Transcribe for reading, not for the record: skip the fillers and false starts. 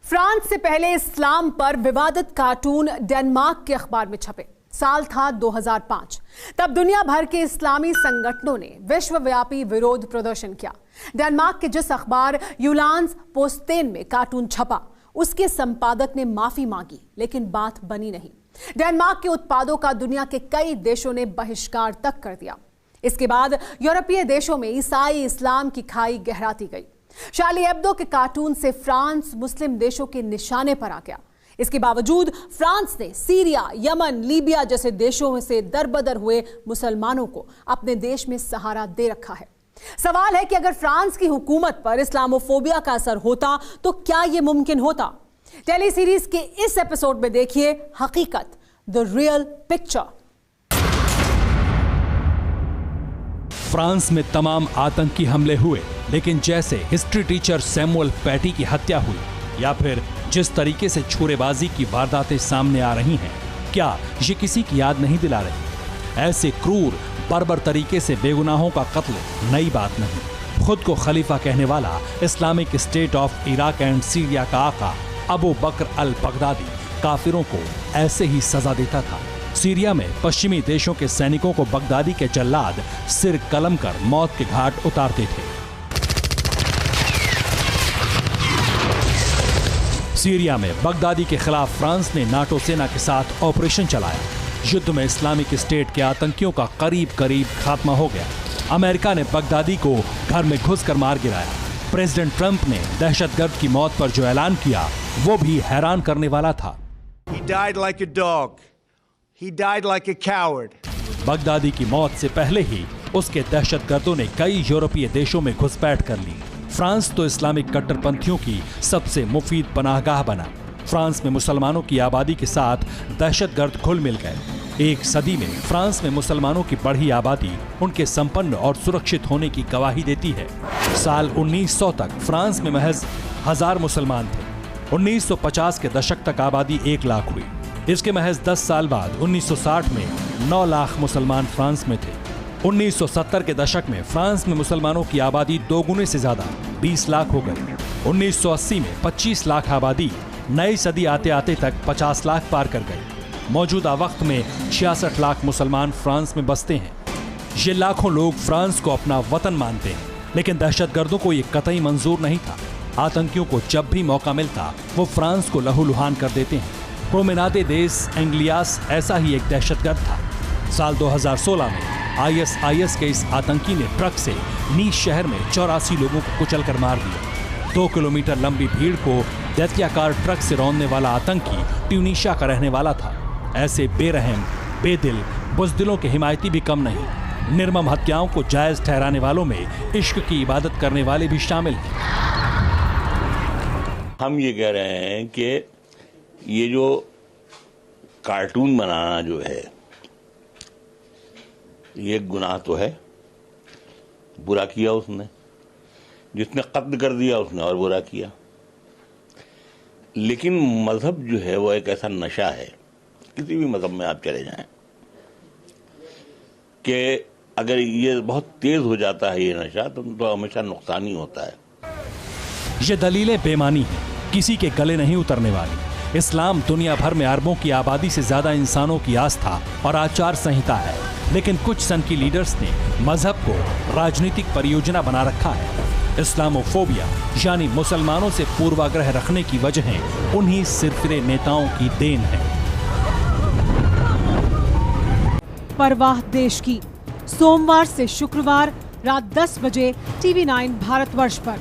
France से पहले इस्लाम पर विवादित कार्टून डेनमार्क के अखबार में छपे। साल था 2005। तब दुनिया भर के इस्लामी संगठनों ने विश्वव्यापी विरोध प्रदर्शन किया। डेनमार्क के जिस अखबार यूलांस पोस्टेन में कार्टून छपा, उसके संपादक ने माफी मांगी, लेकिन बात बनी नहीं। डेनमार्क के उत्पादों का दुनिया के कई देशों ने बहिष्कार तक कर दिया। इसके बाद यूरोपीय देशों में ईसाई इस्लाम की खाई गहराती गई। शार्ली एब्दो के कार्टून से फ्रांस मुस्लिम देशों के निशाने पर आ गया। इसके बावजूद फ्रांस ने सीरिया, यमन, लीबिया जैसे देशों में से दरबदर हुए मुसलमानों को अपने देश में सहारा दे रखा है। सवाल है कि अगर फ्रांस की हुकूमत पर इस्लामोफोबिया का असर होता तो क्या यह मुमकिन होता? टेली सीरीज के इस एपिसोड में देखिए हकीकत, द रियल पिक्चर। फ्रांस में तमाम आतंकी हमले हुए, लेकिन जैसे हिस्ट्री टीचर सैमुअल पैटी की हत्या हुई या फिर जिस तरीके से छुरेबाजी की वारदातें सामने आ रही हैं, क्या ये किसी की याद नहीं दिला रही? ऐसे क्रूर बर्बर तरीके से बेगुनाहों का कत्ल नई बात नहीं। खुद को खलीफा कहने वाला Islamic state of Iraq and Syria का आका अबू बकर अल बगदादी काफिरों को ऐसे ही सजा देता था। सीरिया में पश्चिमी देशों के सैनिकों को बगदादी के जल्लाद सिर कलम कर मौत के घाट उतारते थे। सीरिया में बगदादी के खिलाफ फ्रांस ने नाटो सेना के साथ ऑपरेशन चलाया। युद्ध में इस्लामिक स्टेट के आतंकियों का करीब करीब खात्मा हो गया। अमेरिका ने बगदादी को घर में घुसकर मार गिराया। प्रेसिडेंट ट्रंप ने दहशतगर्द की मौत पर जो ऐलान किया, वो भी हैरान करने वाला था। He died like a dog. He died like a coward. Baghdadi की मौत से पहले ही उसके दहशतगर्दों ने कई यूरोपीय देशों में घुसपैठ कर ली। फ्रांस तो इस्लामिक कट्टरपंथियों की सबसे मुफीद पनाहगाह बना। फ्रांस में मुसलमानों की आबादी के साथ दहशतगर्द घुल मिल गए। एक सदी में फ्रांस में मुसलमानों की बढ़ी आबादी उनके संपन्न और सुरक्षित होने की गवाही देती है। साल 1900 तक फ्रांस में महज 1000 मुसलमान थे। 1950 के दशक तक आबादी 1 लाख हुई। इसके महज 10 साल बाद 1960 में 9 लाख मुसलमान फ्रांस में थे। 1970 के दशक में फ्रांस में मुसलमानों की आबादी 2 गुने से ज्यादा 20 लाख हो गई। 1980 में 25 लाख आबादी नई सदी आते आते तक 50 लाख पार कर गई। मौजूदा वक्त में 66 लाख मुसलमान फ्रांस में बसते हैं। ये लाखों लोग फ्रांस को अपना वतन मानते हैं, लेकिन दहशतगर्दों को ये कतई मंजूर नहीं था। आतंकियों को जब भी मौका मिलता वो फ्रांस को लहूलुहान कर देते हैं। प्रोमेनादे देस एंग्लियास ऐसा ही एक दहशतगर्द था। साल 2016 में ISIS के इस आतंकी ने ट्रक से नीस शहर में 84 लोगों को कुचल कर मार दिया। 2 किलोमीटर लंबी भीड़ को दैत्याकार ट्रक से रौंदने वाला आतंकी ट्यूनीशिया का रहने वाला था। ऐसे बेरहम, बेदिल, बुज़दिलों के हिमायती भी कम नहीं। निर्मम हत्याओं को जायज ठहराने वालों में इश्क की इबादत करने वाले भी शामिल हैं। हम ये कह रहे हैं कि ये जो कार्टून बनाना जो है, ये गुनाह तो है। बुरा किया उसने, जिसने कत्ल कर दिया उसने और बुरा किया। लेकिन मजहब जो है वो एक ऐसा नशा है, किसी भी मजहब में आप चले जाएं, कि अगर ये बहुत तेज हो जाता है ये नशा तो हमेशा नुकसान ही होता है। ये दलीलें बेमानी हैं, किसी के गले नहीं उतरने वाली। इस्लाम दुनिया भर में अरबों की आबादी से ज्यादा इंसानों की आस्था और आचार संहिता है, लेकिन कुछ सनकी लीडर्स ने मजहब को राजनीतिक परियोजना बना रखा है। इस्लामोफोबिया यानी मुसलमानों से पूर्वाग्रह रखने की वजहें उन्हीं सिरफिरे नेताओं की देन है। परवाह देश की, सोमवार से शुक्रवार रात 10 बजे TV9 भारतवर्ष पर।